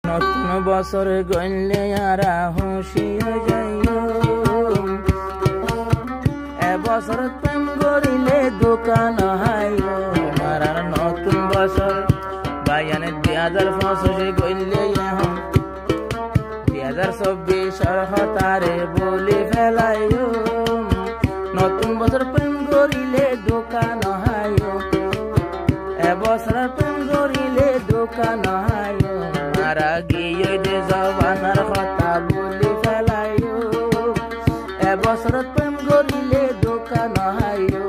নতুন বছর গইলে আরা খুশি হয়ে যাইও, এবছর প্রেম করিলে দোকান হাইও। মারার নতুন বছর বাইয়ানে 2025 গইলে এখন 2024 হতারে বলি ফেলাইও। নতুন বছর প্রেম করিলে দোকান হাইও, এবছর প্রেম করিলে দোকান হাইও। মারা গিয়ে দে জবানার কথা বলি ফেলাইও, এবছর প্রেম করিলে দোকান হাইও।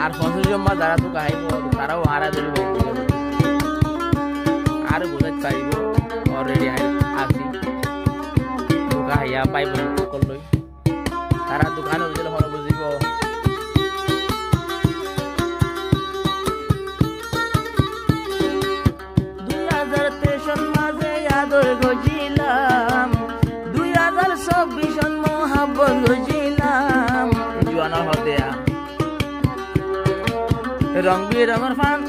আর 50 জমা যারা তো গাইব তারাও হারা ধরব আর বুঝতে চাইব অলরেডি আসি দোকা হাইয়া পাইব করলই তারা দোকানে বুঝলে হল বুঝিব। মাঝে আদর গজিলাম, 2024 মহাব্বত গজিলাম। জোয়ানা হতেয়া রং বিরঙের ফান,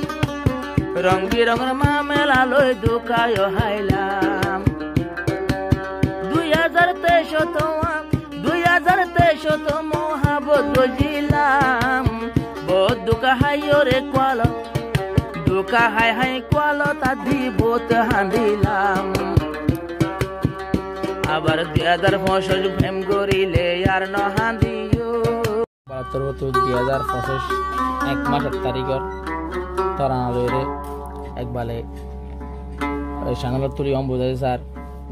রং বিরঙের মা মেলালয় দোকায় হাইলাম। 2023 মহাব্বত গজিলাম। বহুত দোকা হাইও রে কোয়াল, দোকা হাই হাই কোয়াল তা দিবত হাঁদিলাম। আবার 2025 প্রেম করিলে আর ন হাঁদিও। 2025 1 মাস 1 তারিখর তরানরে একবালে সানালত তুলি অম বোঝাই স্যার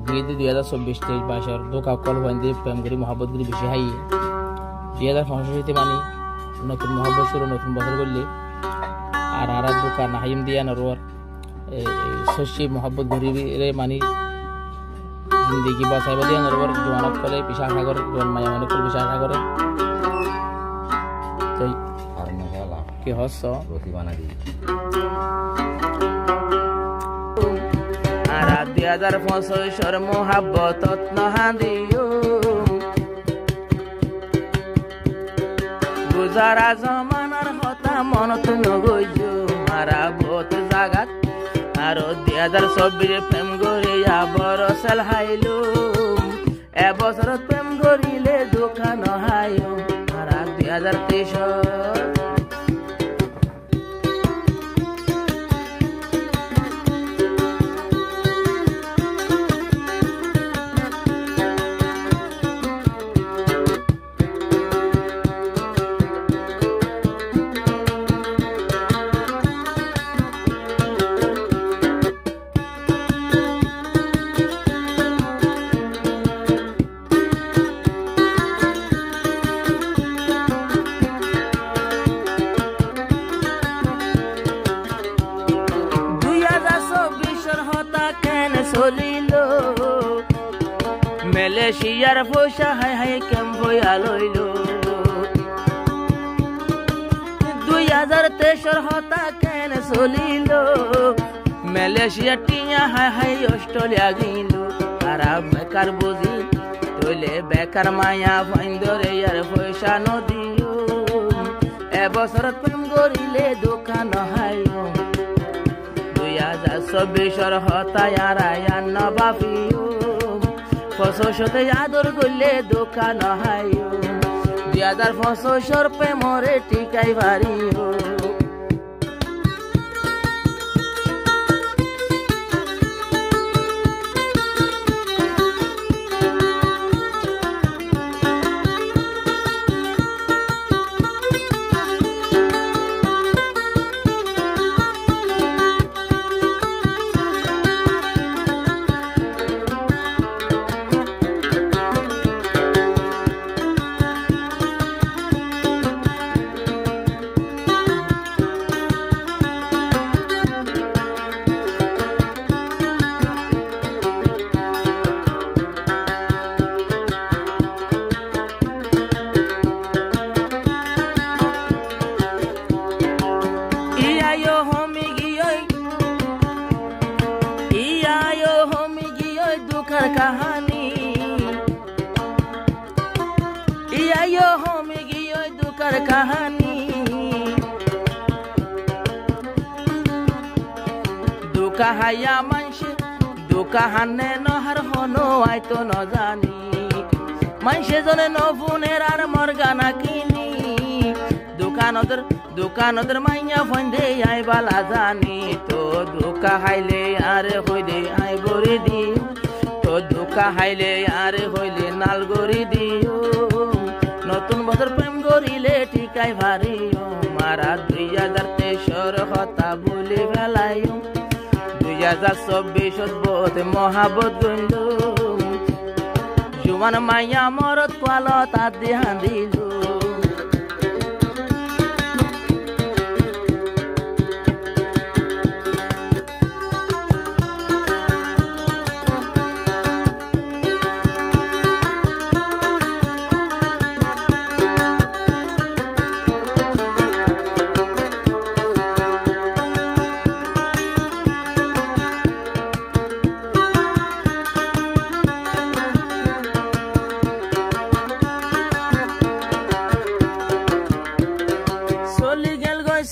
গিয়ে 2024-23 দোকা কল বান্ধে প্রেম করি মহাব্বত করি বেশি হাই 2025 মানি নতুন মহাব্বত শুরু নতুন বছর করলে আর আর দোকা নাহিম দিয়া নরওয়ার শশী মহাব্বত ঘুরিরে মানি জিন্দগি বাঁচাইব দিয়া নরওয়ার জোয়ানক কলে পিছা আশা করে জোয়ান মায়া মানে কল পিছা আশা করে তাই কি হস রতি বানা দি আর 2025 মহাব্বতত নহাদিও। গুজারা জমানার কথা মনত নগইজো মারা বহুত জাগাত আর 2024 প্রেম করিয়া বড় সেল হাইলো। এবছর প্রেম করিলে দোকান হাইও মারা 2023 চলিল মালয়েশিয়ার পয়সা হাই হাই কেম বইয়া লইল। 2023 হতা কেন চলিল মালয়েশিয়া টিয়া হাই হাই অস্ট্রেলিয়া গিল। তারা বেকার বুঝি তৈলে বেকার মায়া ফাইন্দরে আর পয়সা নদিও। এবছর প্রেম করিলে দোকান হাইও 2024 হতায়ার আয়ান বাপিও। 25 আদর করলে দোকান হাইও 2025 প্রেমরে টিকাই বাড়িও। আইও হমি গিয়ে দুকার কাহানি দুকা হাইয়া মানসে দুকা হানে নহার হনো আইতো ন জানি মানসে জনে নফুনের আর মর গানা কিনি দোকানদের মাইয়া ফন্দে আই বালা জানি তো দুকা হাইলে আরে হইলে আই বরি দিও তো দুকা হাইলে আরে হইলে নাল গরি দিও নতুন বছর প্রেম গরিলে ঠিকাই ভারিও মারা 2023 কথা বলি ফেলাইও 2024 বোধ মহাবত গইল জুয়ান মাইয়া মরত পাল তার দেহা দিল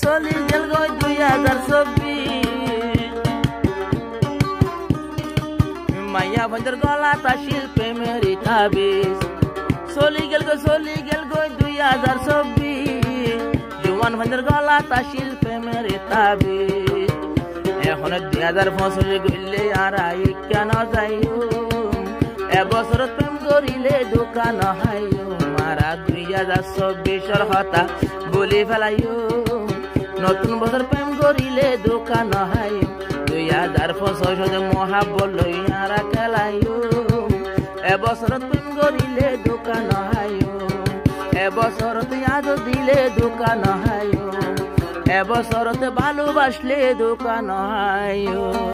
চলি গেল গই 2024 মাইয়া বন্ধর গলা তাশিল প্রেমের তাবিজ চলি গেল গই 2024 জওয়ান বন্ধর গলা তাশিল প্রেমের তাবিজ এখন 2025 গইলে আর আই কেন যাইও এবছর প্রেম করিলে দোকান হাইও মারা 2024 কথা বলি ফেলাইও নতুন বছর প্রেম করিলে দোকান হাইও 2025 মহাবত লইয়ারা খেলাইও এবছর প্রেম করিলে দোকান হাইও এবছরতে আজ দিলে দোকান হাইও এবছরতে ভালোবাসলে দোকান হাইও।